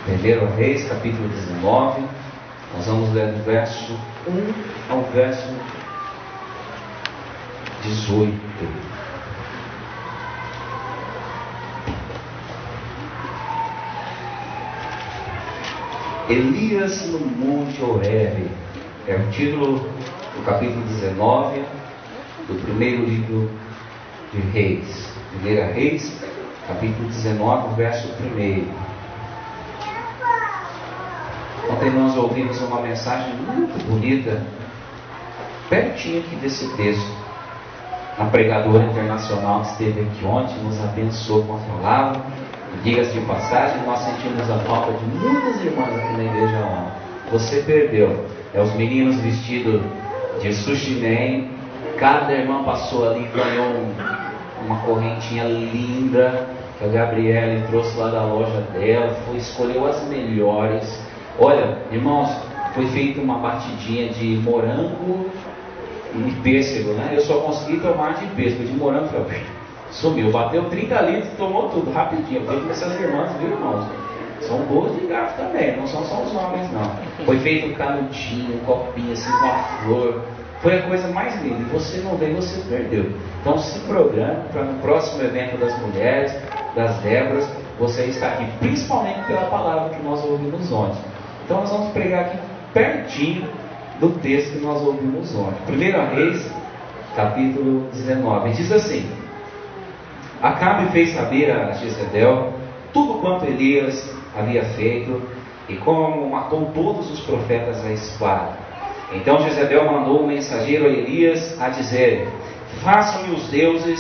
1 Reis, capítulo 19, nós vamos ler do verso 1 ao verso 18. Elias no Monte Horebe é o título do capítulo 19 do primeiro livro de Reis. 1 Reis, capítulo 19, verso 1. Ontem nós ouvimos uma mensagem muito bonita, pertinho aqui desse texto. A pregadora internacional que esteve aqui ontem nos abençoou com a palavra. Diga-se de passagem, nós sentimos a falta de muitas irmãs aqui na igreja ontem. Você perdeu. Os meninos vestidos de sushi man. Cada irmã passou ali e ganhou uma correntinha linda que a Gabriela trouxe lá da loja dela. Escolheu as melhores. Olha, irmãos, foi feita uma batidinha de morango e pêssego, né? Eu só consegui tomar de pêssego, de morango sumiu, bateu 30 litros, tomou tudo rapidinho. Porque essas irmãs, viu, irmãos? São boas de garfo também, não são só os homens, não. Foi feito um canudinho, um copinho assim com a flor. Foi a coisa mais linda. E você não veio, você perdeu. Então se programa para no próximo evento das mulheres, das Débora, você estar aqui, principalmente pela palavra que nós ouvimos ontem. Então nós vamos pregar aqui pertinho do texto que nós ouvimos ontem. 1 Reis, capítulo 19. Diz assim: Acabe fez saber a Jezebel tudo quanto Elias havia feito e como matou todos os profetas à espada. Então Jezebel mandou um mensageiro a Elias a dizer: Façam-me os deuses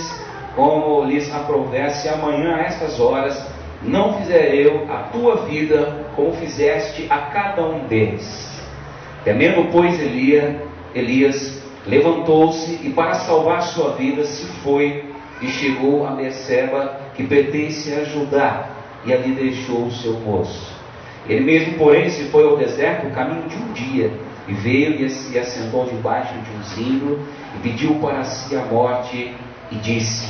como lhes aprouver, se amanhã a estas horas não fizer eu a tua vida como fizeste a cada um deles. Temendo, pois, Elias levantou-se e para salvar sua vida se foi e chegou a Berseba, que pertence a Judá, e ali deixou o seu moço. Ele mesmo, porém, se foi ao deserto o caminho de um dia, e veio e se assentou debaixo de um zimbro, e pediu para si a morte, e disse: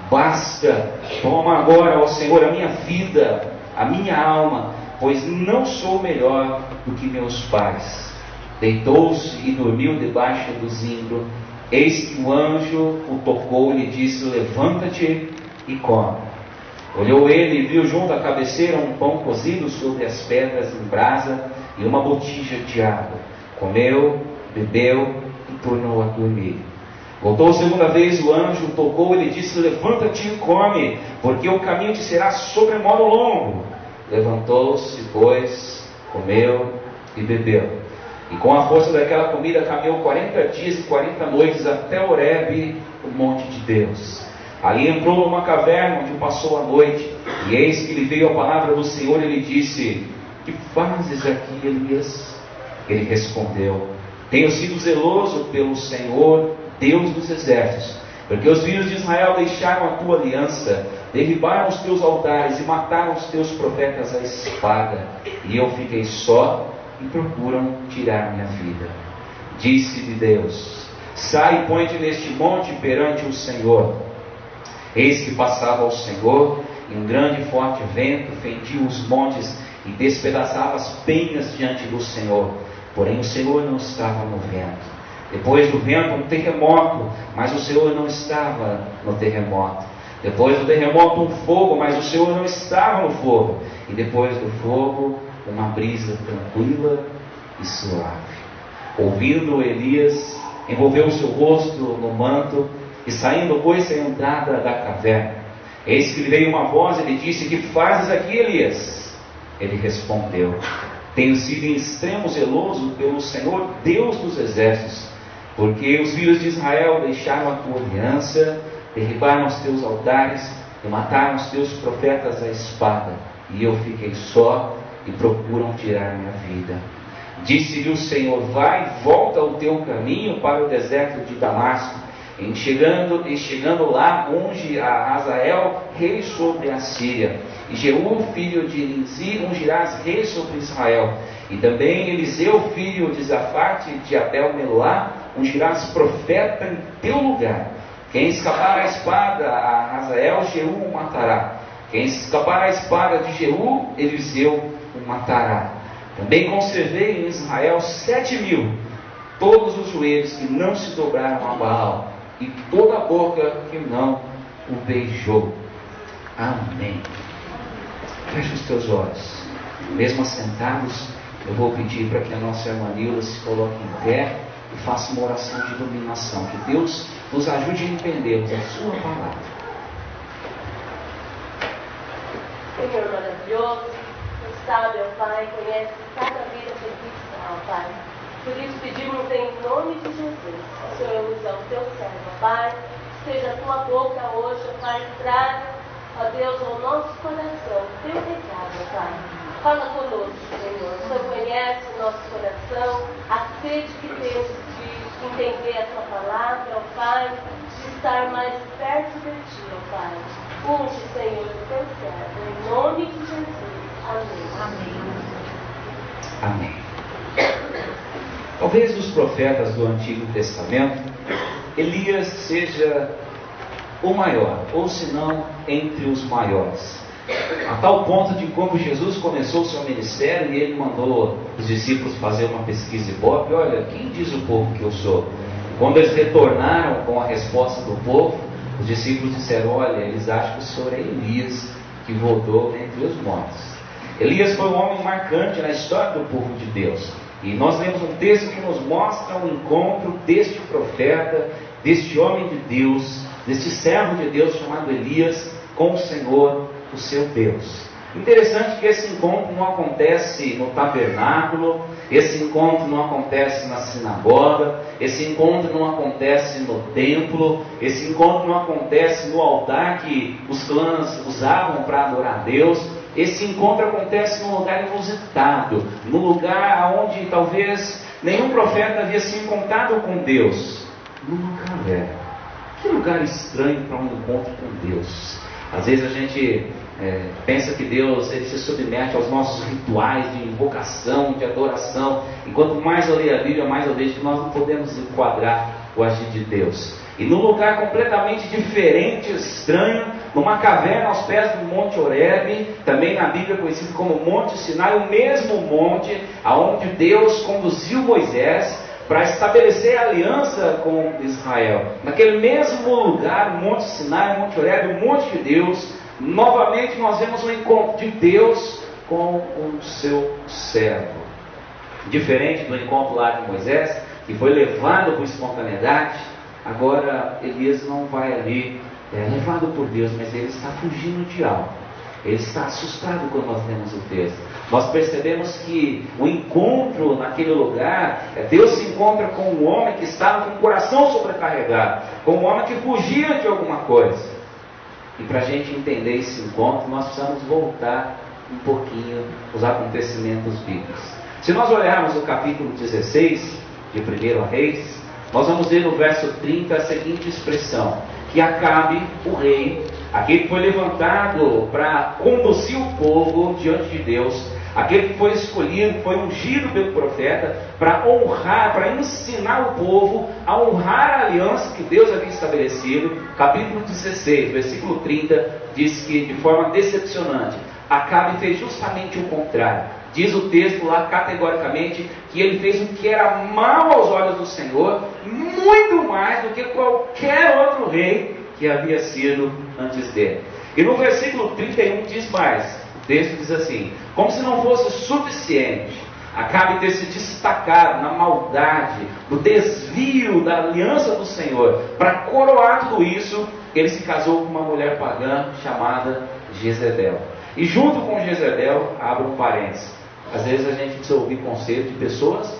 Basta, toma agora, ó Senhor, a minha vida, a minha alma, pois não sou melhor do que meus pais. Deitou-se e dormiu debaixo do zimbro. Eis que o anjo o tocou e lhe disse: Levanta-te e come. Olhou ele e viu junto à cabeceira um pão cozido sobre as pedras em brasa e uma botija de água. Comeu, bebeu e tornou a dormir. Voltou segunda vez, o anjo o tocou e lhe disse: Levanta-te e come, porque o caminho te será sobremodo longo. Levantou-se, pois, comeu e bebeu. E com a força daquela comida caminhou 40 dias e 40 noites até Horebe, o monte de Deus. Ali entrou numa caverna onde passou a noite. E eis que lhe veio a palavra do Senhor e lhe disse: Que fazes aqui, Elias? Ele respondeu: Tenho sido zeloso pelo Senhor, Deus dos exércitos, porque os filhos de Israel deixaram a tua aliança, derribaram os teus altares e mataram os teus profetas à espada. E eu fiquei só e procuram tirar minha vida. Disse-lhe Deus: Sai e põe-te neste monte perante o Senhor. Eis que passava o Senhor, e um grande e forte vento fendia os montes e despedaçava as penhas diante do Senhor. Porém o Senhor não estava no vento. Depois do vento um terremoto, mas o Senhor não estava no terremoto. Depois do terremoto um fogo, mas o Senhor não estava no fogo. E depois do fogo uma brisa tranquila e suave. Ouvindo, Elias envolveu o seu rosto no manto e saindo pôs-se à entrada da caverna. Eis que lhe veio uma voz e lhe disse: Que fazes aqui, Elias? Ele respondeu: Tenho sido em extremo zeloso pelo Senhor, Deus dos exércitos, porque os filhos de Israel deixaram a tua aliança, derribaram os teus altares e mataram os teus profetas à espada. E eu fiquei só e procuram tirar minha vida. Disse-lhe o Senhor: Vai, volta o teu caminho para o deserto de Damasco. E chegando lá, unge a Hazael rei sobre a Síria, e Jeú, filho de Nimzi, ungirás rei sobre Israel. E também Eliseu, filho de Zafate de Abel-Melá, ungirás profeta em teu lugar. Quem escapar a espada a Hazael, Jeú o matará. Quem se escapar à espada de Jeú, Eliseu o matará. Também conservei em Israel 7.000, todos os joelhos que não se dobraram a Baal, e toda a boca que não o beijou. Amém. Feche os teus olhos. Mesmo assentados, eu vou pedir para que a nossa irmã Nilda se coloque em pé e faça uma oração de iluminação. Que Deus nos ajude a entendermos a sua palavra. Senhor maravilhoso, Tu sabe, ó Pai, conhece cada vida que aqui está, ó Pai. Por isso pedimos em nome de Jesus, o Senhor usa o Teu servo, ó Pai. Seja a Tua boca hoje, ó Pai, traga, ó Deus, ao nosso coração Teu recado, ó Pai. Fala conosco, Senhor. O Senhor conhece o nosso coração, a sede que temos de entender a Tua palavra, ó Pai, de estar mais perto de Ti, ó Pai. Unge, Senhor, o Teu servo, em nome de Jesus. Amém. Amém. Talvez dos profetas do Antigo Testamento, Elias seja o maior, ou se não, entre os maiores. A tal ponto de quando Jesus começou o seu ministério e ele mandou os discípulos fazer uma pesquisa Ibope, olha, quem diz o povo que eu sou? Quando eles retornaram com a resposta do povo, os discípulos disseram, olha, eles acham que o Senhor é Elias, que voltou entre os mortos. Elias foi um homem marcante na história do povo de Deus. E nós lemos um texto que nos mostra o encontro deste profeta, deste homem de Deus, deste servo de Deus chamado Elias, com o Senhor, o seu Deus. Interessante que esse encontro não acontece no tabernáculo, esse encontro não acontece na sinagoga, esse encontro não acontece no templo, esse encontro não acontece no altar que os clãs usavam para adorar a Deus. Esse encontro acontece num lugar inusitado, num lugar onde talvez nenhum profeta havia se encontrado com Deus, numa caverna. Que lugar estranho para um encontro com Deus. Às vezes a gente pensa que Deus ele se submete aos nossos rituais de invocação, de adoração, e quanto mais eu leio a Bíblia, mais eu vejo que nós não podemos enquadrar o agir de Deus. E num lugar completamente diferente, estranho, numa caverna aos pés do Monte Horebe, também na Bíblia conhecido como Monte Sinai, o mesmo monte aonde Deus conduziu Moisés para estabelecer a aliança com Israel. Naquele mesmo lugar, o Monte Sinai, o Monte Horebe, o monte de Deus, novamente nós vemos um encontro de Deus com o seu servo. Diferente do encontro lá de Moisés, que foi levado por espontaneidade, agora Elias não vai ali levado por Deus, mas ele está fugindo de algo. Ele está assustado quando nós lemos o texto. Nós percebemos que o encontro naquele lugar, Deus se encontra com um homem que estava com o coração sobrecarregado, com um homem que fugia de alguma coisa. E para a gente entender esse encontro, nós precisamos voltar um pouquinho os acontecimentos bíblicos. Se nós olharmos o capítulo 16 de 1 Reis, nós vamos ver no verso 30 a seguinte expressão: que Acabe, o rei, aquele que foi levantado para conduzir o povo diante de Deus, aquele que foi escolhido, foi ungido pelo profeta para honrar, para ensinar o povo a honrar a aliança que Deus havia estabelecido. Capítulo 16, versículo 30, diz que de forma decepcionante, Acabe fez justamente o contrário. Diz o texto lá categoricamente que ele fez o que era mal aos olhos do Senhor, muito mais do que qualquer outro rei que havia sido antes dele. E no versículo 31 diz mais, o texto diz assim: como se não fosse suficiente Acabe ter se destacado na maldade, no desvio da aliança do Senhor, para coroar tudo isso, ele se casou com uma mulher pagã chamada Jezebel. E junto com Jezebel, abro um parênteses, às vezes a gente precisa ouvir conselho de pessoas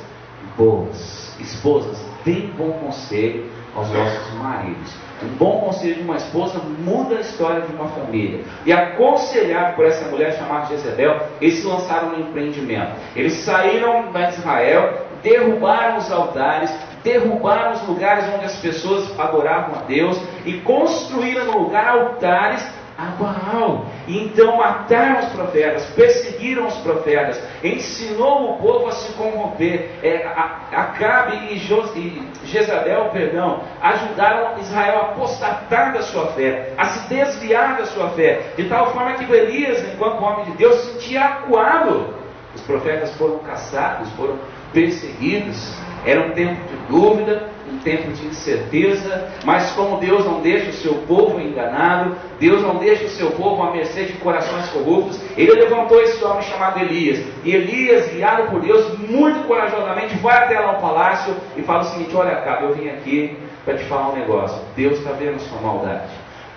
boas, esposas, deem bom conselho aos nossos maridos. Um bom conselho de uma esposa muda a história de uma família. E aconselhado por essa mulher chamada Jezebel, eles se lançaram no empreendimento. Eles saíram da Israel, derrubaram os altares, derrubaram os lugares onde as pessoas adoravam a Deus e construíram no lugar altares a Baal. E então mataram os profetas, perseguiram os profetas, ensinou o povo a se corromper. Acabe e Jezabel, ajudaram Israel a apostatar da sua fé, a se desviar da sua fé, de tal forma que Elias, enquanto homem de Deus, se sentia acuado. Os profetas foram caçados, foram perseguidos. Era um tempo de dúvida, um tempo de incerteza, mas como Deus não deixa o seu povo enganado, Deus não deixa o seu povo à mercê de corações corruptos, Ele levantou esse homem chamado Elias. E Elias, guiado por Deus, muito corajosamente, vai até lá ao palácio e fala o seguinte: olha, Acabe, eu vim aqui para te falar um negócio. Deus está vendo a sua maldade.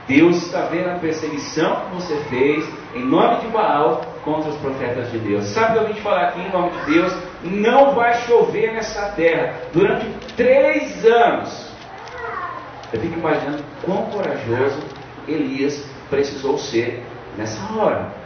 Deus está vendo a perseguição que você fez em nome de Baal contra os profetas de Deus. Sabe o que eu vim te falar aqui em nome de Deus? Não vai chover nessa terra durante 3 anos. Eu fico imaginando quão corajoso Elias precisou ser nessa hora.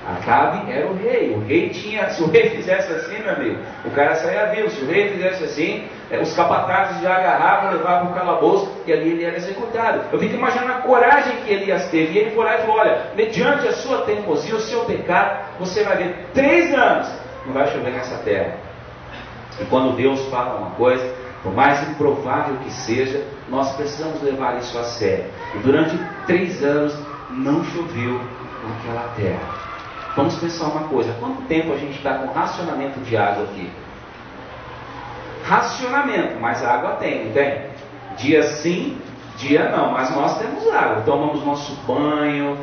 Acabe era o rei tinha, se o rei fizesse assim, meu amigo, o cara saía vivo. Se o rei fizesse assim, os capatazes já agarravam, levavam para o calabouço e ali ele era executado. Eu fico imaginando a coragem que Elias teve. E ele foi lá e falou: olha, mediante a sua teimosia, o seu pecado, você vai ver 3 anos não vai chover nessa terra. E quando Deus fala uma coisa, por mais improvável que seja, nós precisamos levar isso a sério. E durante 3 anos não choveu naquela terra. Vamos pensar uma coisa: quanto tempo a gente está com racionamento de água aqui? Racionamento, mas água tem, não tem? Dia sim, dia não, mas nós temos água. Tomamos nosso banho,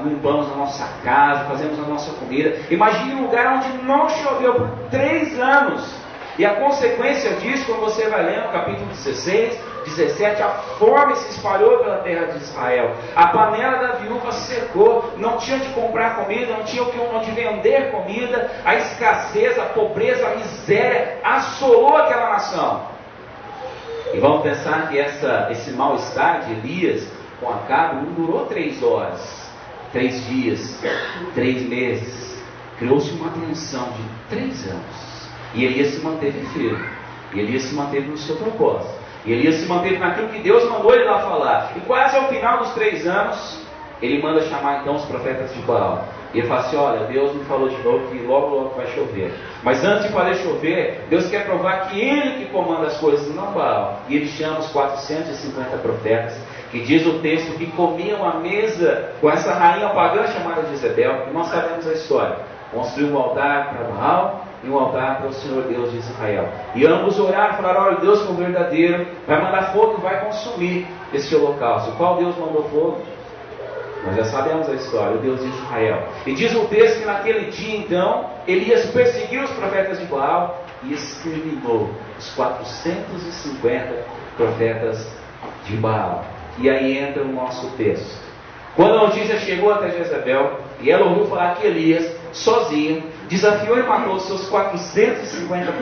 limpamos a nossa casa, fazemos a nossa comida. Imagine um lugar onde não choveu por 3 anos. E a consequência disso, quando você vai ler no capítulo 16, 17, a fome se espalhou pela terra de Israel. A panela da viúva secou, não tinha de comprar comida, não tinha onde vender comida. A escassez, a pobreza, a miséria assolou aquela nação. E vamos pensar que esse mal-estar de Elias com Acabe não durou 3 horas, 3 dias, 3 meses. Criou-se uma tensão de 3 anos. E Elias se manteve firme. E Elias se manteve no seu propósito. E Elias se manteve naquilo que Deus mandou ele lá falar. E quase ao final dos 3 anos, ele manda chamar então os profetas de Baal. E ele fala assim: olha, Deus me falou de novo que logo logo vai chover. Mas antes de fazer chover, Deus quer provar que Ele que comanda as coisas, não Baal. E ele chama os 450 profetas, que diz o texto que comiam à mesa com essa rainha pagã chamada Jezebel. E nós sabemos a história. Construiu um altar para Baal e um altar para o Senhor Deus de Israel. E ambos oraram e falaram: olha, Deus que é o verdadeiro vai mandar fogo e vai consumir esse holocausto. Qual Deus mandou fogo? Nós já sabemos a história, o Deus de Israel. E diz o texto que naquele dia então, Elias perseguiu os profetas de Baal e exterminou os 450 profetas de Baal. E aí entra o nosso texto. Quando a notícia chegou até Jezabel, e ela ouviu falar que Elias, sozinho, desafiou e matou os seus 450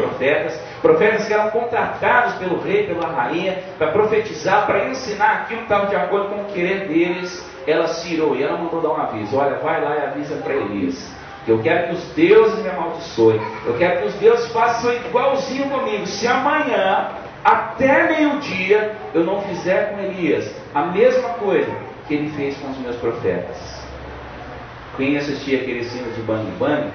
profetas que eram contratados pelo rei, pela rainha, para profetizar, para ensinar aquilo que estava de acordo com o querer deles. Ela se irou e ela mandou dar um aviso: olha, vai lá e avisa para Elias, que eu quero que os deuses me amaldiçoem, eu quero que os deuses façam igualzinho comigo. Se amanhã, até meio-dia, eu não fizer com Elias a mesma coisa que ele fez com os meus profetas. Quem assistia aquele filme de Bang Bang,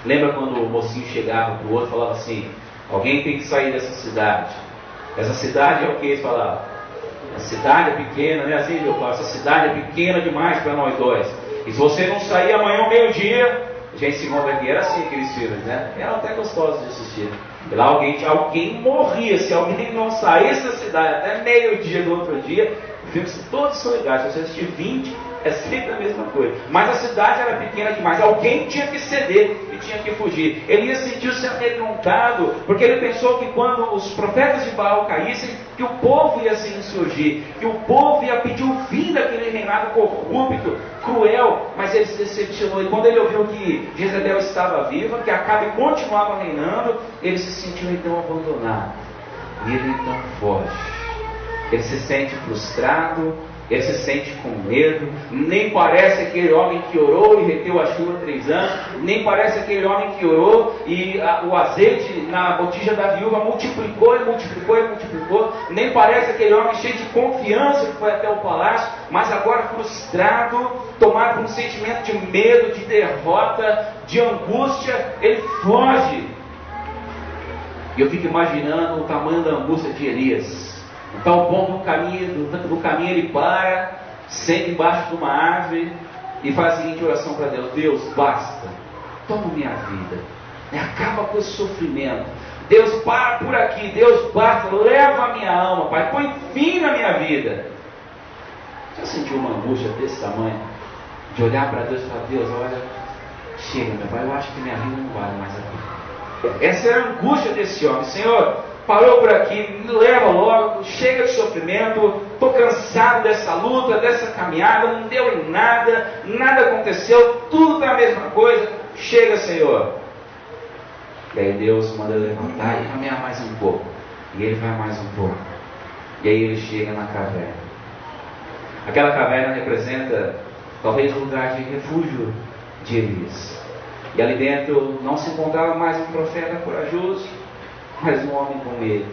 lembra quando o mocinho chegava para o outro e falava assim: alguém tem que sair dessa cidade. Essa cidade é o que eles falavam? A cidade é pequena, né? Assim, eu falo, essa cidade é pequena demais para nós dois. E se você não sair amanhã ao meio-dia, a gente se encontra aqui. Era assim aqueles filmes, né? Eram até gostosos de assistir. E lá alguém morria. Se alguém não saísse da cidade até meio-dia do outro dia, os filmes todos são legais. Se você assistir 20, é sempre a mesma coisa. Mas a cidade era pequena demais. Alguém tinha que ceder e tinha que fugir. Elias sentiu-se amedrontado, porque ele pensou que quando os profetas de Baal caíssem, que o povo ia se insurgir, que o povo ia pedir o fim daquele reinado corrupto, cruel. Mas ele se decepcionou. E quando ele ouviu que Jezebel estava viva, que Acabe continuava reinando, ele se sentiu então abandonado. E ele então foge. Ele se sente frustrado, Ele se sente com medo, nem parece aquele homem que orou e reteu a chuva 3 anos, nem parece aquele homem que orou e o azeite na botija da viúva multiplicou e multiplicou e multiplicou, nem parece aquele homem cheio de confiança que foi até o palácio, mas agora frustrado, tomado por um sentimento de medo, de derrota, de angústia, ele foge. E eu fico imaginando o tamanho da angústia de Elias. Então, ao ponto do caminho ele para, senta embaixo de uma árvore e faz a seguinte oração para Deus: Deus, basta, toma minha vida, acaba com esse sofrimento. Deus, para por aqui. Deus, basta, leva a minha alma, Pai, põe fim na minha vida. Já sentiu uma angústia desse tamanho? De olhar para Deus e falar: Deus, olha, chega, meu Pai, eu acho que minha vida não vale mais a pena. Essa é a angústia desse homem. Senhor, parou por aqui, me leva logo, chega de sofrimento, estou cansado dessa luta, dessa caminhada, não deu em nada, nada aconteceu, tudo está a mesma coisa, chega, Senhor. E aí Deus manda ele levantar e caminhar mais um pouco, e ele vai mais um pouco, e aí ele chega na caverna. Aquela caverna representa talvez um lugar de refúgio de Elias, e ali dentro não se encontrava mais um profeta corajoso, mas um homem com medo.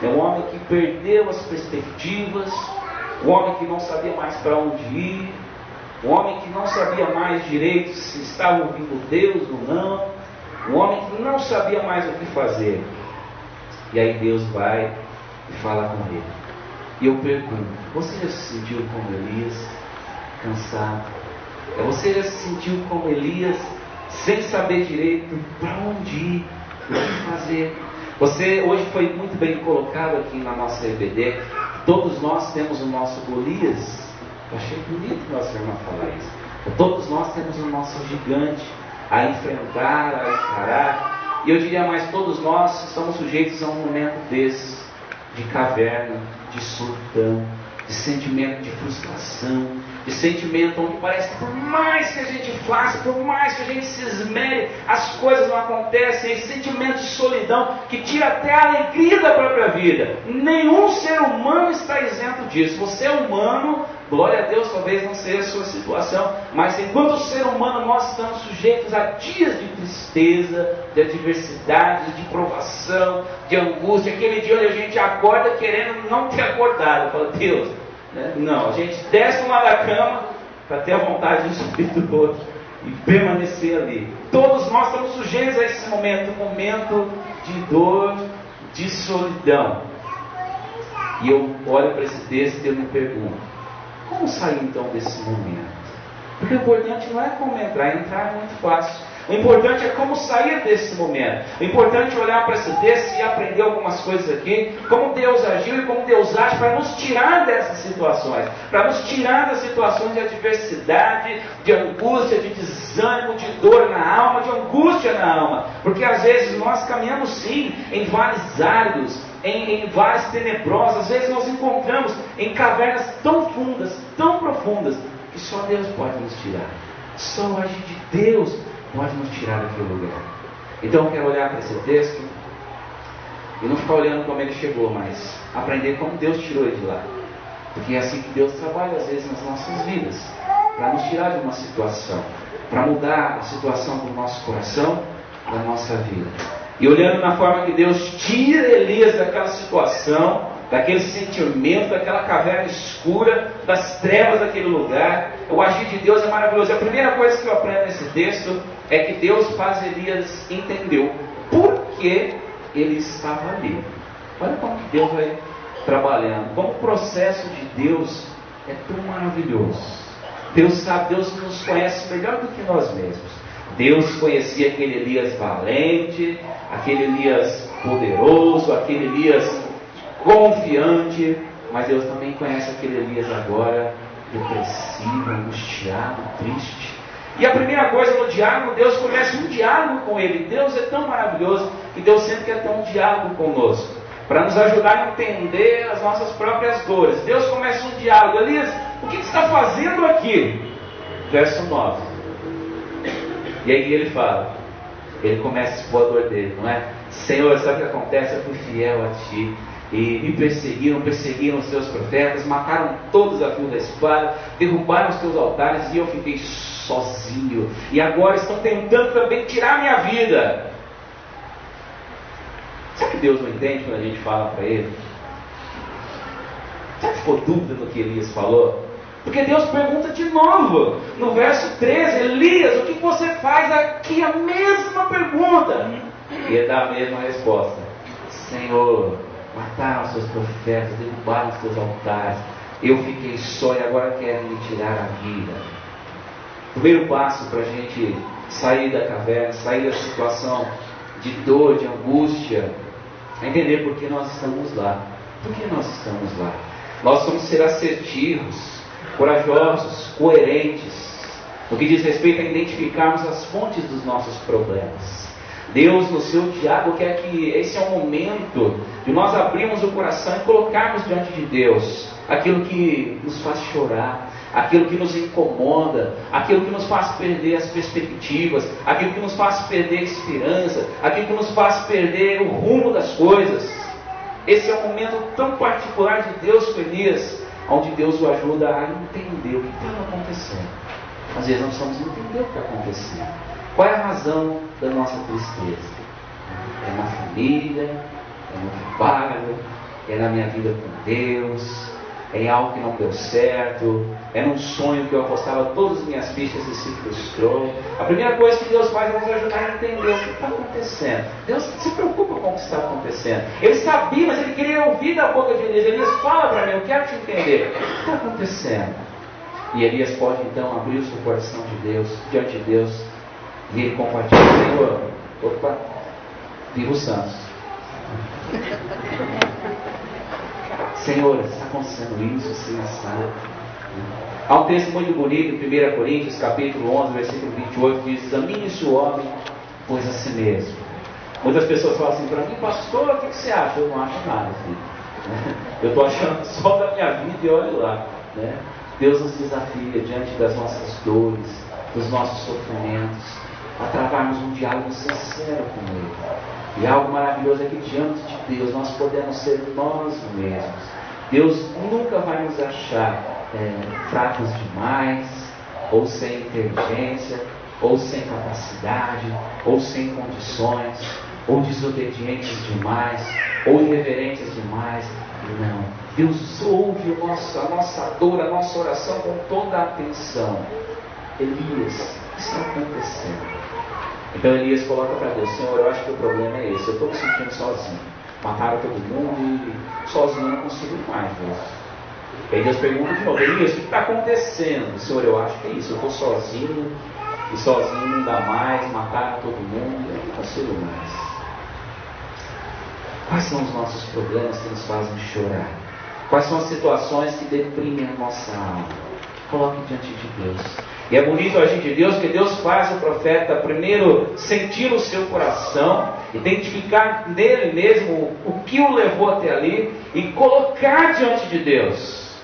É um homem que perdeu as perspectivas, um homem que não sabia mais para onde ir, um homem que não sabia mais direito se estava ouvindo Deus ou não, um homem que não sabia mais o que fazer. E aí Deus vai e fala com ele. E eu pergunto: você já se sentiu como Elias, cansado? Você já se sentiu como Elias, sem saber direito para onde ir, o que fazer? Você hoje foi muito bem colocado aqui na nossa EBD. Todos nós temos o nosso Golias. Eu achei bonito nossa irmã falar isso. Todos nós temos o nosso gigante a enfrentar, a encarar. E eu diria mais, todos nós estamos sujeitos a um momento desse, de caverna, de solidão, de sentimento de frustração, de sentimento onde parece que por mais que a gente faça, por mais que a gente se esmere, as coisas não acontecem. Esse sentimento de solidão que tira até a alegria da própria vida. Nenhum ser humano está isento disso. Você é humano, glória a Deus, talvez não seja a sua situação, mas enquanto ser humano nós estamos sujeitos a dias de tristeza, de adversidade, de provação, de angústia. Aquele dia onde a gente acorda querendo não ter acordado. Fala: Deus, não, a gente desce uma da cama para ter a vontade de subir do outro e permanecer ali. Todos nós estamos sujeitos a esse momento de dor, de solidão. E eu olho para esse texto e eu me pergunto: como sair então desse momento? Porque o importante não é como entrar é muito fácil. O importante é como sair desse momento. O importante é olhar para esse texto e aprender algumas coisas aqui, como Deus agiu e como Deus age para nos tirar dessas situações, para nos tirar das situações de adversidade, de angústia, de desânimo, de dor na alma, de angústia na alma. Porque às vezes nós caminhamos sim em vales áridos, em vales tenebrosos. Às vezes nós encontramos em cavernas tão fundas, tão profundas, que só Deus pode nos tirar. Só o agir de Deus pode nos tirar daquele lugar. Então eu quero olhar para esse texto e não ficar olhando como ele chegou, mas aprender como Deus tirou ele de lá. Porque é assim que Deus trabalha às vezes nas nossas vidas, para nos tirar de uma situação, para mudar a situação do nosso coração, da nossa vida. E olhando na forma que Deus tira Elias daquela situação, daquele sentimento, daquela caverna escura, das trevas daquele lugar, o agir de Deus é maravilhoso. A primeira coisa que eu aprendo nesse texto é que Deus faz Elias entender por que ele estava ali. Olha como que Deus vai trabalhando, como o processo de Deus é tão maravilhoso. Deus sabe, Deus nos conhece melhor do que nós mesmos. Deus conhecia aquele Elias valente, aquele Elias poderoso, aquele Elias confiante, mas Deus também conhece aquele Elias agora depressivo, angustiado, triste. E a primeira coisa no diálogo, Deus começa um diálogo com ele. Deus é tão maravilhoso que Deus sempre quer ter um diálogo conosco, para nos ajudar a entender as nossas próprias dores. Deus começa um diálogo. Elias, o que você está fazendo aqui? Verso 9. E aí ele fala, ele começa a expor a dor dele, não é? Senhor, sabe o que acontece? Eu fui fiel a ti. e me perseguiram os teus profetas, mataram todos a fio da espada, derrubaram os teus altares e eu fiquei sozinho. E agora estão tentando também tirar minha vida. Será que Deus não entende quando a gente fala para ele? Será que ficou dúvida no que Elias falou? Porque Deus pergunta de novo, no verso 13, Elias, o que você faz aqui? A mesma pergunta. E ele dá a mesma resposta. Senhor, mataram os seus profetas, derrubaram os teus altares, eu fiquei só e agora querem me tirar a vida. O primeiro passo para a gente sair da caverna, sair da situação de dor, de angústia, é entender por que nós estamos lá. Por que nós estamos lá? Nós vamos ser assertivos, corajosos, coerentes, no que diz respeito a identificarmos as fontes dos nossos problemas. Deus, no seu diálogo, quer que esse é o momento de nós abrirmos o coração e colocarmos diante de Deus aquilo que nos faz chorar, aquilo que nos incomoda, aquilo que nos faz perder as perspectivas, aquilo que nos faz perder a esperança, aquilo que nos faz perder o rumo das coisas. Esse é um momento tão particular de Deus com Elias, onde Deus o ajuda a entender o que estava acontecendo. Às vezes nós precisamos entender o que está acontecendo. Qual é a razão da nossa tristeza? É na família, é no trabalho, é na minha vida com Deus, é em algo que não deu certo, é num sonho que eu apostava todas as minhas fichas e se frustrou. A primeira coisa que Deus faz é nos ajudar a entender o que está acontecendo. Deus se preocupa com o que está acontecendo. Ele sabia, mas ele queria ouvir da boca de Elias. Elias, fala para mim, eu quero te entender. O que está acontecendo? E Elias pode então abrir o seu coração de Deus, diante de Deus, e ele compartilha: Senhor, opa, viva os santos. Senhor, está acontecendo isso, assim, assado. Há um texto muito bonito em 1 Coríntios, capítulo 11, versículo 28, que diz: examine-se o homem, pois a si mesmo. Muitas pessoas falam assim para mim: pastor, o que você acha? Eu não acho nada, filho. Eu estou achando só da minha vida e olha lá. Né? Deus nos desafia diante das nossas dores, dos nossos sofrimentos, a travarmos um diálogo sincero com Ele. E algo maravilhoso é que diante de Deus nós podemos ser nós mesmos. Deus nunca vai nos achar fracos demais, ou sem inteligência, ou sem capacidade, ou sem condições, ou desobedientes demais, ou irreverentes demais. Não. Deus ouve a nossa dor, a nossa oração com toda a atenção. Elias, o que está acontecendo? Então Elias coloca para Deus: Senhor, eu acho que o problema é esse, eu estou me sentindo sozinho. Mataram todo mundo e sozinho eu não consigo mais, Deus. E aí Deus pergunta de novo: Elias, o que está acontecendo? Senhor, eu acho que é isso, eu estou sozinho, e sozinho não dá mais, mataram todo mundo, eu não consigo mais. Quais são os nossos problemas que nos fazem chorar? Quais são as situações que deprimem a nossa alma? Coloque diante de Deus. E é bonito agir de Deus, porque Deus faz o profeta primeiro sentir o seu coração, identificar nele mesmo o que o levou até ali e colocar diante de Deus.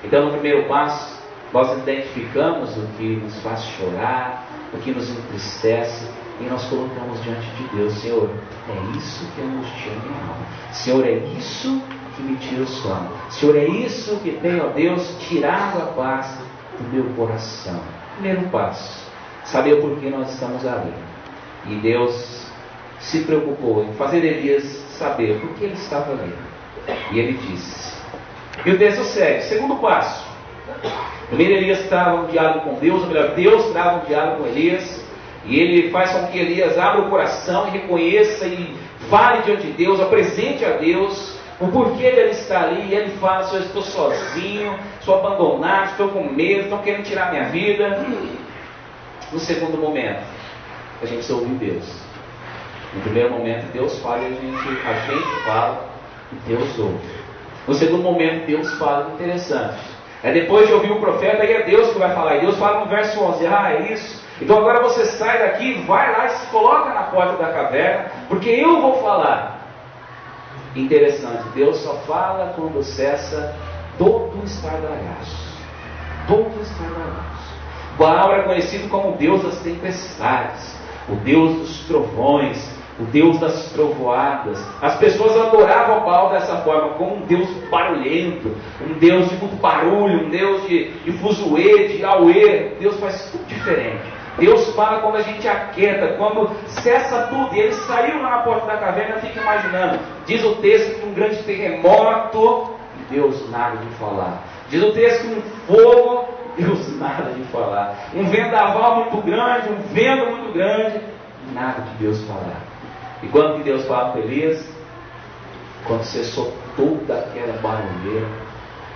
Então, no primeiro passo, nós identificamos o que nos faz chorar, o que nos entristece, e nós colocamos diante de Deus: Senhor, é isso que angustia minha alma. Senhor, é isso que me tira o sono. Senhor, é isso que tem, ó Deus, tirado a paz do meu coração. Primeiro passo, saber por que nós estamos ali. E Deus se preocupou em fazer Elias saber por que ele estava ali. E ele disse. E o texto segue. Segundo passo. Primeiro Elias trava um diálogo com Deus, ou melhor, Deus trava um diálogo com Elias. E ele faz com que Elias abra o coração e reconheça e fale diante de Deus, apresente a Deus o porquê ele está ali. E ele fala: Senhor, estou sozinho, estou abandonado, estou com medo, estão querendo tirar minha vida. No segundo momento, a gente precisa ouvir Deus. No primeiro momento, Deus fala e a gente fala e Deus ouve. No segundo momento, Deus fala. Interessante. É depois de ouvir o profeta, aí é Deus que vai falar. E Deus fala no verso 11: é isso. Então agora você sai daqui, vai lá e se coloca na porta da caverna, porque eu vou falar. Interessante, Deus só fala quando cessa todo estardalhaço. Todo estardalhaço. Baal era conhecido como o Deus das tempestades, o Deus dos trovões, o Deus das trovoadas. As pessoas adoravam Baal dessa forma, como um Deus barulhento, um Deus de muito barulho, um Deus de fuzuê, de auê. Deus faz tudo diferente. Deus fala quando a gente aquieta, quando cessa tudo. E eles saíram lá na porta da caverna, fica imaginando. Diz o texto que um grande terremoto, Deus nada de falar. Diz o texto que um fogo, Deus nada de falar. Um vendaval muito grande, um vento muito grande, nada de Deus falar. E quando que Deus fala com Elias? Quando cessou toda aquela barulheira,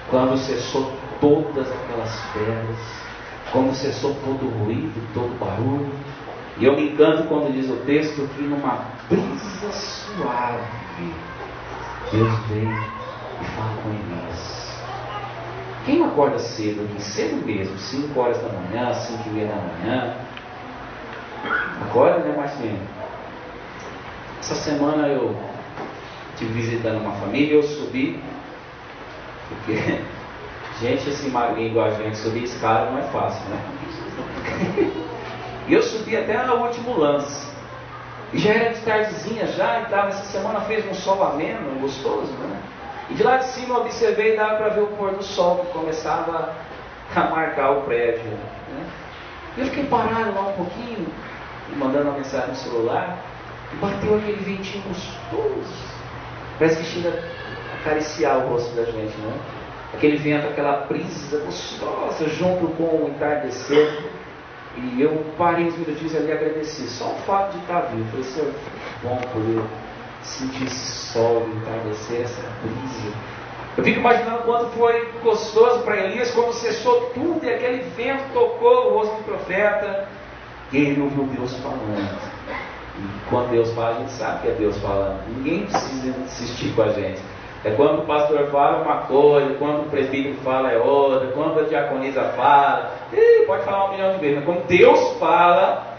quando cessou todas aquelas pedras, quando cessou todo o ruído, todo o barulho. E eu me encanto quando diz o texto que numa brisa suave, Deus vem e fala com Elias. Quem acorda cedo aqui? Cedo mesmo, 5 horas da manhã, 5:30 da manhã. Acorda, né, Marcinho? Essa semana eu estive visitando uma família e eu subi, porque, gente, esse magrinho igual a gente, subir escada não é fácil, né? E eu subi até no último lance. E já era de tardezinha já, e tava, essa semana fez um sol ameno, gostoso, né? E de lá de cima eu observei e dava para ver o pôr do sol que começava a marcar o prédio, né? E eu fiquei parado lá um pouquinho, mandando uma mensagem no celular. E bateu aquele ventinho gostoso. Parece que chega a acariciar o rosto da gente, né? Aquele vento, aquela brisa gostosa junto com o entardecer. E eu parei uns minutinhos ali e agradeci. Só o fato de estar vivo. Falei, Senhor, bom poder sentir esse sol, entardecer, essa brisa. Eu fico imaginando quanto foi gostoso para Elias, quando cessou tudo e aquele vento tocou o rosto do profeta. E ele ouviu Deus falando. E quando Deus fala, a gente sabe que é Deus falando. Ninguém precisa insistir com a gente. É quando o pastor fala uma coisa, quando o presbítero fala é outra, quando a diaconisa fala, pode falar 1 milhão de vezes, mas quando Deus fala,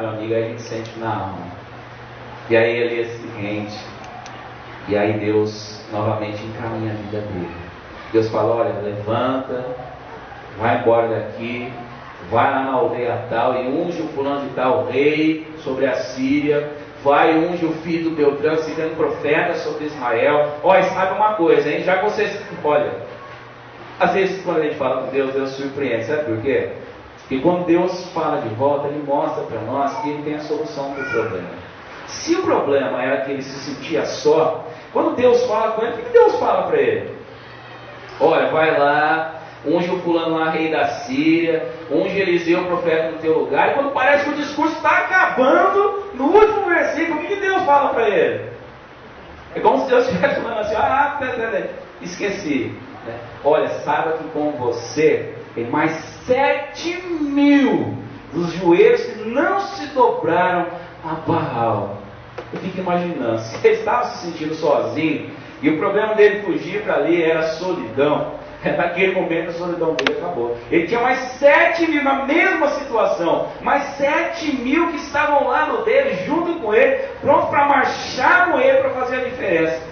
meu amigo, aí a gente sente na alma. E aí ele é seguinte, e aí Deus novamente encaminha a vida dele. Deus fala, olha, levanta, vai embora daqui, vai lá na aldeia tal e unge o fulano de tal rei sobre a Síria, vai e unge o filho do Beltrão, sendo profeta sobre Israel. Olha, sabe uma coisa, hein? Já que vocês, olha, às vezes quando a gente fala com Deus, Deus surpreende, sabe por quê? Porque quando Deus fala de volta, Ele mostra para nós que Ele tem a solução para o problema. Se o problema era que ele se sentia só, quando Deus fala com ele, o que Deus fala para ele? Olha, vai lá, unge o fulano lá, rei da Síria, unge Eliseu, profeta no teu lugar. E quando parece que o discurso está acabando, no último versículo, o que Deus fala para ele? É como se Deus estivesse falando assim, esqueci. Né? Olha, saiba que com você tem mais 7.000 dos joelhos que não se dobraram a Baal. Eu fico imaginando, se ele estava se sentindo sozinho, e o problema dele fugir para ali era a solidão. Naquele momento a solidão dele acabou. Ele tinha mais 7.000 na mesma situação, mais 7.000 que estavam lá no dele, junto com ele, pronto para marchar com ele para fazer a diferença.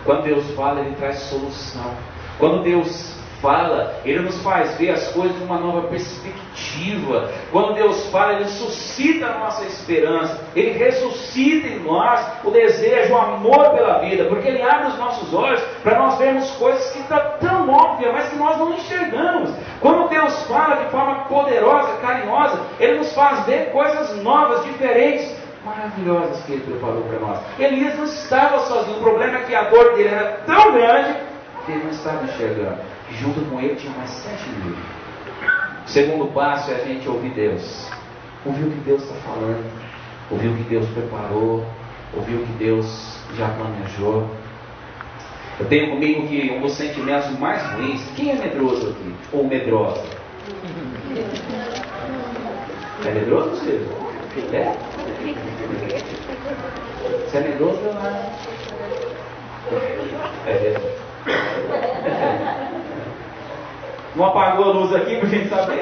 Quando Deus fala, Ele traz solução. Quando Deus fala, Ele nos faz ver as coisas de uma nova perspectiva. Quando Deus fala, Ele suscita a nossa esperança. Ele ressuscita em nós o desejo, o amor pela vida, porque Ele abre os nossos olhos para nós vermos coisas que estão tão óbvias, mas que nós não enxergamos. Quando Deus fala de forma poderosa, carinhosa, Ele nos faz ver coisas novas, diferentes, maravilhosas que Ele preparou para nós. Elias não estava sozinho. O problema é que a dor dele era tão grande que ele não estava enxergando. Junto com ele tinha mais 7.000. O segundo passo é a gente ouvir Deus. Ouvir o que Deus está falando. Ouvir o que Deus preparou. Ouvir o que Deus já planejou. Eu tenho comigo que um dos sentimentos mais ruins. Quem é medroso aqui? Ou medrosa? É medroso ou você? É? Você é medroso ou não? É mesmo. Não apagou a luz aqui para a gente saber?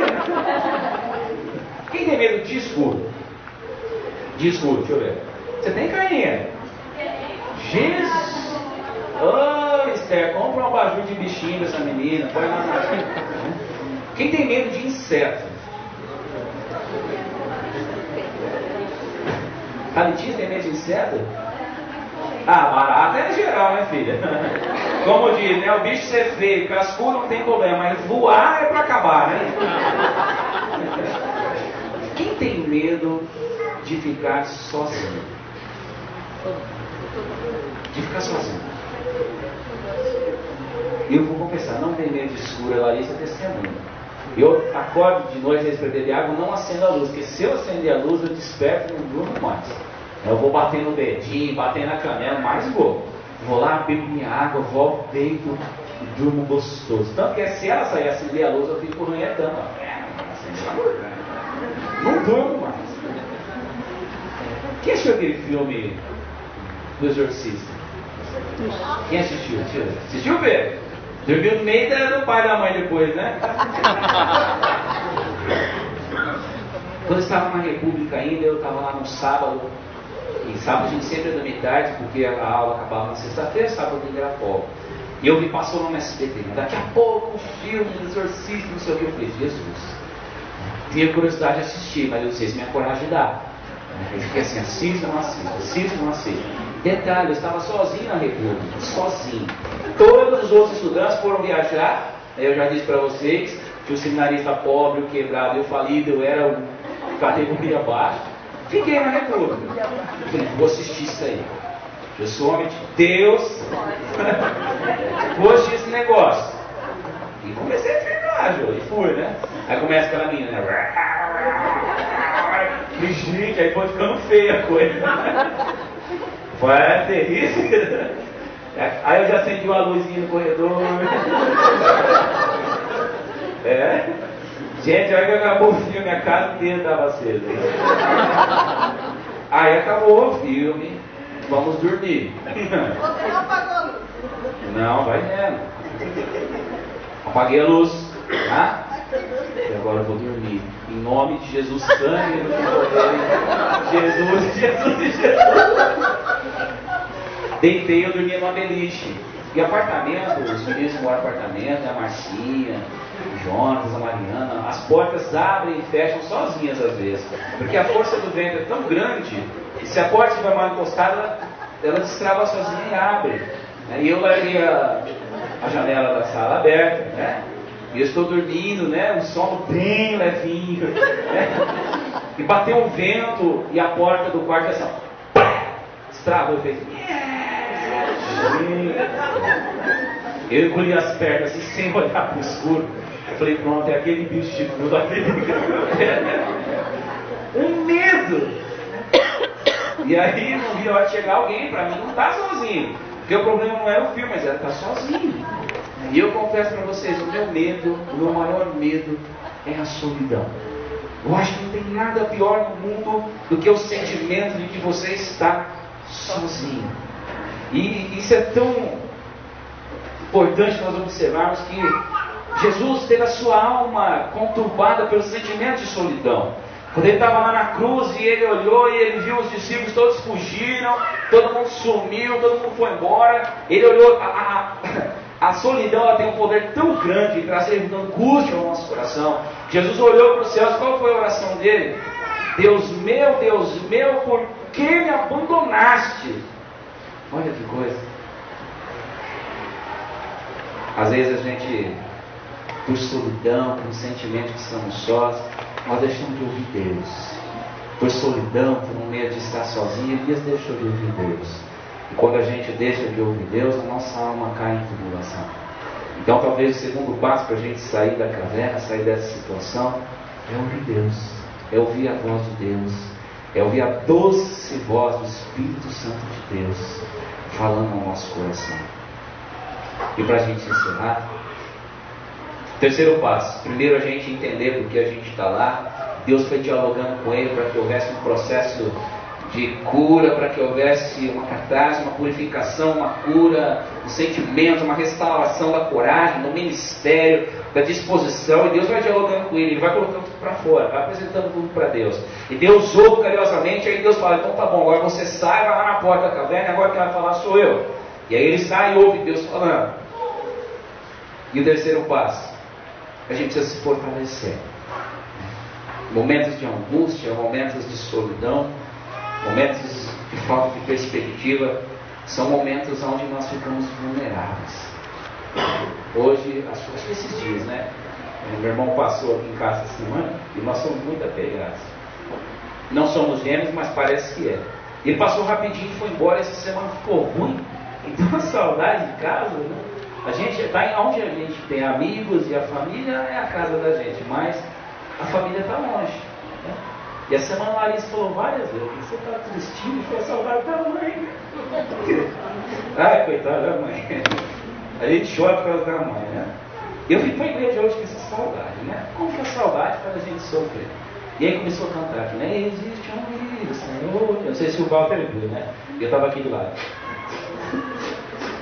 Quem tem medo de escuro? De escuro, deixa eu ver. Você tem, Carlinha? Jesus! Ô, Esther, compra um abajur de bichinho dessa menina. Põe lá na... Quem tem medo de inseto? A Letícia tem medo de inseto? Ah, barata é geral, né, filha? Como diz, né? O bicho ser feio, cascudo não tem problema, mas voar é pra acabar, né? Quem tem medo de ficar sozinho? De ficar sozinho. Eu vou confessar, não tem medo de escuro, a Larissa é testemunha. Eu acordo de noite, às vezes, para beber água, não acendo a luz, porque se eu acender a luz, eu desperto e não durmo mais. Eu vou bater no dedinho, bater na canela, mas vou. Vou lá, bebo minha água, volto, deito e durmo gostoso. Tanto que se ela sair acender a luz, eu fico runhetando. Não durmo mais. Quem assistiu aquele filme do Exorcista? Quem assistiu? Assistiu, Pedro? Dormiu no meio do pai e da mãe depois, né? Quando eu estava na República ainda, eu estava lá no sábado. E sábado a gente sempre ia dormir tarde, porque a aula acabava na sexta-feira, sábado ainda era folga. E eu vi, passou no SBT, daqui a pouco o filme do Exorcista, não sei o que, eu falei, Jesus. Tinha curiosidade de assistir, mas eu não sei se minha coragem dá. Eu fiquei assim, assista ou não assista, assista ou não assista. Detalhe, eu estava sozinho na República, sozinho. Todos os outros estudantes foram viajar. Eu já disse para vocês que o seminarista pobre, o quebrado e o falido, eu era categoria abaixo. Fiquei na República. Falei, vou assistir isso aí. Eu sou homem de Deus. Vou assistir esse negócio. E comecei a treinar, Jô. E fui, né? Aí começa aquela menina, né? E, gente, aí foi ficando feia a coisa. Foi terrível. Aí eu já acendi uma luzinha no corredor. Gente, aí que acabou o filme, a casa inteira estava acesa. Aí acabou o filme, vamos dormir. Você não apagou a luz? Não, vai vendo. Apaguei a luz, tá? E agora eu vou dormir. Em nome de Jesus, sangue no Jesus. Deitei, eu dormia numa beliche. E apartamento, os meninos moram em apartamento, a Marcinha, o Jonas, a Mariana, as portas abrem e fecham sozinhas às vezes. Porque a força do vento é tão grande, que se a porta estiver mal encostada, ela destrava sozinha e abre. E eu larguei a janela da sala aberta, né? E eu estou dormindo, né? Um sono bem levinho, né? E bateu um vento e a porta do quarto assim, destravou e fez. Eu engoli as pernas assim, sem olhar para o escuro. Eu falei, pronto, é aquele bicho de tudo, aquele um medo. E aí não vi a hora de chegar alguém, para mim não estar sozinho. Porque o problema não era o filme, mas era estar sozinho. E eu confesso para vocês, o meu medo, o meu maior medo é a solidão. Eu acho que não tem nada pior no mundo do que o sentimento de que você está sozinho. E isso é tão importante nós observarmos que Jesus teve a sua alma conturbada pelos sentimentos de solidão. Quando ele estava lá na cruz e ele olhou e ele viu os discípulos todos fugiram, todo mundo sumiu, todo mundo foi embora. Ele olhou, a solidão ela tem um poder tão grande de trazer angústia ao nosso coração. Jesus olhou para os céus, qual foi a oração dele? Deus meu, por que me abandonaste? Olha que coisa. Às vezes a gente, por solidão, por um sentimento que estamos sós, nós deixamos de ouvir Deus. Por solidão, por um medo de estar sozinho, Elias deixou de ouvir Deus. E quando a gente deixa de ouvir Deus, a nossa alma cai em tribulação. Então talvez o segundo passo para a gente sair da caverna, sair dessa situação, é ouvir Deus. É ouvir a voz de Deus. É ouvir a doce voz do Espírito Santo de Deus falando ao nosso coração. E para a gente encerrar, terceiro passo. Primeiro a gente entender porque a gente está lá. Deus foi dialogando com ele para que houvesse um processo de cura, para que houvesse uma catarse, uma purificação, uma cura, um sentimento, uma restauração da coragem, do ministério, da disposição. E Deus vai dialogando com ele, ele vai colocando tudo para fora, vai apresentando tudo para Deus. E Deus ouve carinhosamente, aí Deus fala, então tá bom, agora você sai, vai lá na porta da caverna, agora quem vai falar sou eu. E aí ele sai e ouve Deus falando. E o terceiro passo, a gente precisa se fortalecer. Momentos de angústia, momentos de solidão, momentos de falta de perspectiva, são momentos onde nós ficamos vulneráveis. Hoje, acho que esses dias, né? Meu irmão passou aqui em casa essa semana e nós somos muito apegados. Não somos gêmeos, mas parece que é. Ele passou rapidinho e foi embora. Essa semana ficou ruim. Então a saudade de casa, né? A gente está onde a gente tem amigos e a família é a casa da gente, mas a família está longe, né? E a semana a Larissa falou várias vezes: você está tristinho, foi a saudade da mãe. Ai, coitada da mãe. A gente chora por causa da mãe, né? Eu fui para a igreja hoje com essa saudade, né? Como que a saudade faz a gente sofrer? E aí começou a cantar aqui, né? Existe um livro, Senhor. Eu não sei se o Walter viu, né? Eu estava aqui do lado.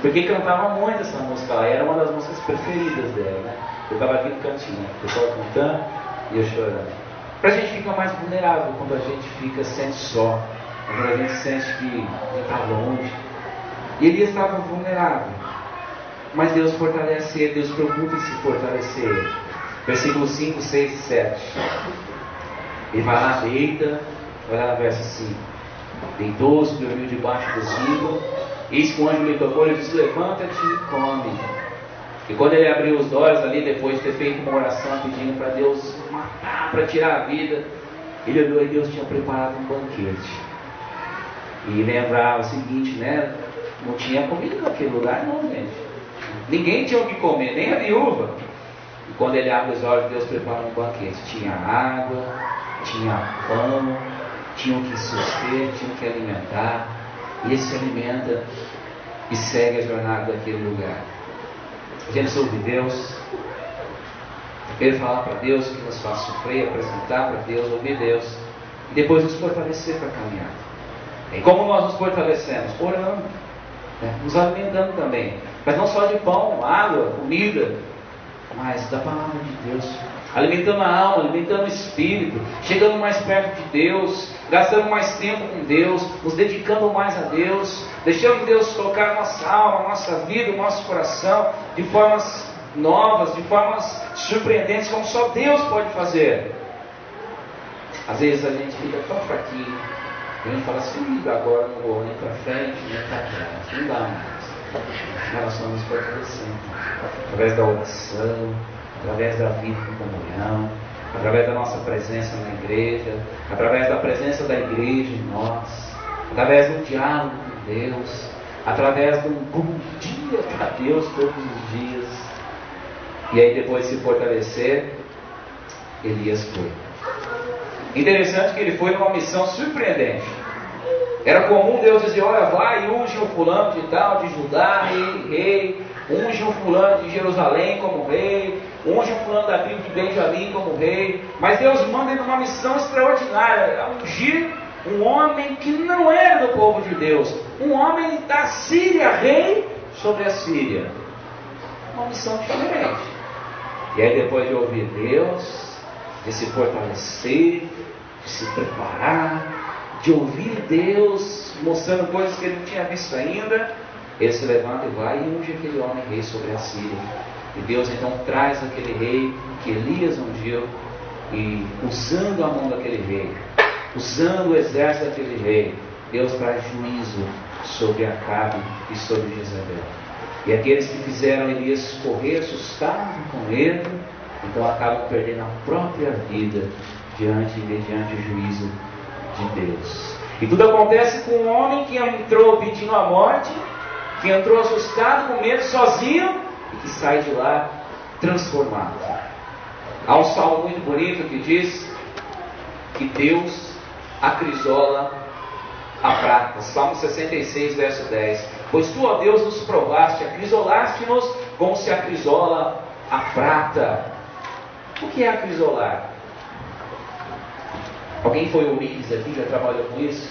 Porque cantava muito essa música lá, era uma das músicas preferidas dela, né? Eu estava aqui no cantinho, o pessoal cantando e eu chorando. Pra gente ficar mais vulnerável quando a gente sente só, quando a gente sente que está longe. E Elias estava vulnerável. Mas Deus fortalece ele, Deus preocupa em se fortalecer ele. Versículos 5, 6 e 7. Ele vai lá, deita, vai lá no verso 5. Deitou-se, dormiu debaixo do zimbro. Eis que o anjo lhe tocou e disse: levanta-te e come. E quando ele abriu os olhos ali, depois de ter feito uma oração pedindo para Deus matar, para tirar a vida, ele olhou e Deus tinha preparado um banquete. E lembrava o seguinte, né? Não tinha comida naquele lugar não, gente. Ninguém tinha o que comer, nem a viúva. E quando ele abre os olhos, Deus prepara um banquete. Tinha água, tinha pão, tinha o que suster, tinha o que alimentar. E ele se alimenta e segue a jornada daquele lugar. A gente ouve Deus, primeiro falar para Deus que nos faz sofrer, apresentar para Deus, ouvir Deus, e depois nos fortalecer para caminhar. E como nós nos fortalecemos? Orando, né? Nos alimentando também, mas não só de pão, água, comida, mas da palavra de Deus, alimentando a alma, alimentando o espírito, chegando mais perto de Deus, gastando mais tempo com Deus, nos dedicando mais a Deus, deixando Deus tocar a nossa alma, a nossa vida, o nosso coração, de formas novas, de formas surpreendentes, como só Deus pode fazer. Às vezes a gente fica tão fraquinho, a gente fala assim: agora não vou nem para frente, nem para trás, não dá mais. Mas nós vamos fortalecendo através da oração, através da vida em comunhão, através da nossa presença na igreja, através da presença da igreja em nós, através do diálogo com Deus, através de um bom dia para Deus todos os dias. E aí, depois de se fortalecer, Elias foi. Interessante que ele foi numa missão surpreendente. Era comum Deus dizer: olha, vai e unge o fulano de tal, de Judá, rei, unge o fulano de Jerusalém como rei, unge o fulano da tribo de Benjamim como rei. Mas Deus manda ele numa missão extraordinária, a ungir um homem que não era do povo de Deus, um homem da Síria, rei sobre a Síria. Uma missão diferente. E aí, depois de ouvir Deus, de se fortalecer, de se preparar, de ouvir Deus mostrando coisas que ele não tinha visto ainda, ele se levanta e vai e unge aquele homem rei sobre a Síria. E Deus então traz aquele rei que Elias ungiu, e usando a mão daquele rei, usando o exército daquele rei, Deus traz juízo sobre Acabe e sobre Jezabel. E aqueles que fizeram Elias correr assustados com ele, então acabam perdendo a própria vida mediante o juízo de Deus. E tudo acontece com um homem que entrou pedindo a morte, que entrou assustado, com medo, sozinho, e que sai de lá transformado. Há um salmo muito bonito que diz que Deus acrisola a prata. Salmo 66, verso 10. Pois tu, ó Deus, nos provaste, acrisolaste-nos como se acrisola a prata. O que é acrisolar? Alguém foi ourives aqui, já trabalhou com isso?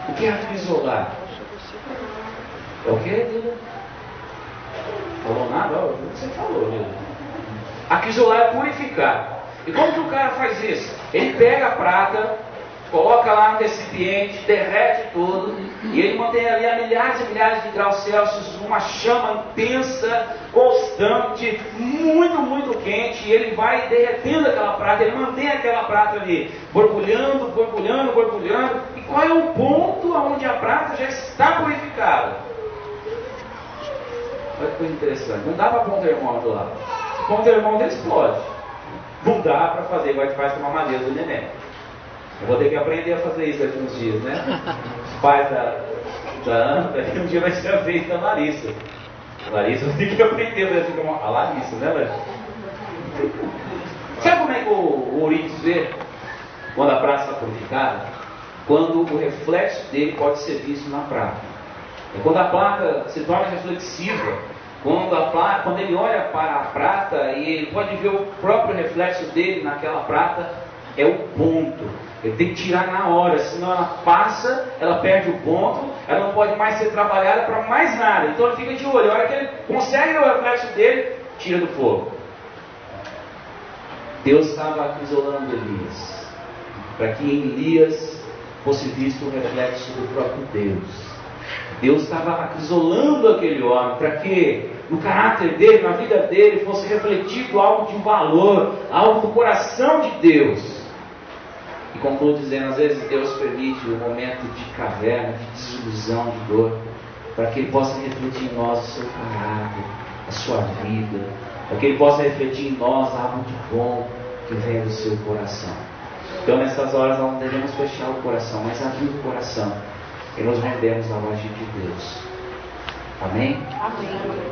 O que é acrisolar? É o que, Dila? Falou nada? Você falou, Dila. Acrisolar é purificar. E como que o cara faz isso? Ele pega a prata, coloca lá no recipiente, derrete tudo, e ele mantém ali a milhares e milhares de graus Celsius, uma chama intensa, constante, muito, muito quente, e ele vai derretendo aquela prata, ele mantém aquela prata ali, borbulhando, borbulhando, borbulhando, e qual é o ponto onde a prata já está purificada? Olha que coisa interessante. Não dá para pôr um termômetro lá. Se pôr um termômetro, explode. Não dá para fazer igual a gente faz com a mamadeira do neném. Eu vou ter que aprender a fazer isso daqui uns dias, né? Os pais da Ana, daqui um dia vai ser a vez da Larissa. A Larissa vai ter que aprender a Larissa, né, Larissa? Sabe como é que o ourives vê quando a prata está purificada? Quando o reflexo dele pode ser visto na prata. É quando a prata se torna reflexiva, quando ele olha para a prata e ele pode ver o próprio reflexo dele naquela prata, é o ponto. Ele tem que tirar na hora, senão ela passa, ela perde o ponto, ela não pode mais ser trabalhada para mais nada. Então ele fica de olho, a hora que ele consegue ver o reflexo dele, tira do fogo. Deus estava acrisolando Elias, para que em Elias fosse visto o reflexo do próprio Deus. Deus estava acrisolando aquele homem, para que no caráter dele, na vida dele, fosse refletido algo de valor, algo do coração de Deus. E concluo dizendo, às vezes Deus permite um momento de caverna, de desilusão, de dor, para que Ele possa refletir em nós o seu caráter, a sua vida, para que Ele possa refletir em nós algo de bom que vem do seu coração. Então nessas horas nós não devemos fechar o coração, mas abrir o coração e nos rendermos ao agir de Deus. Amém? Amém.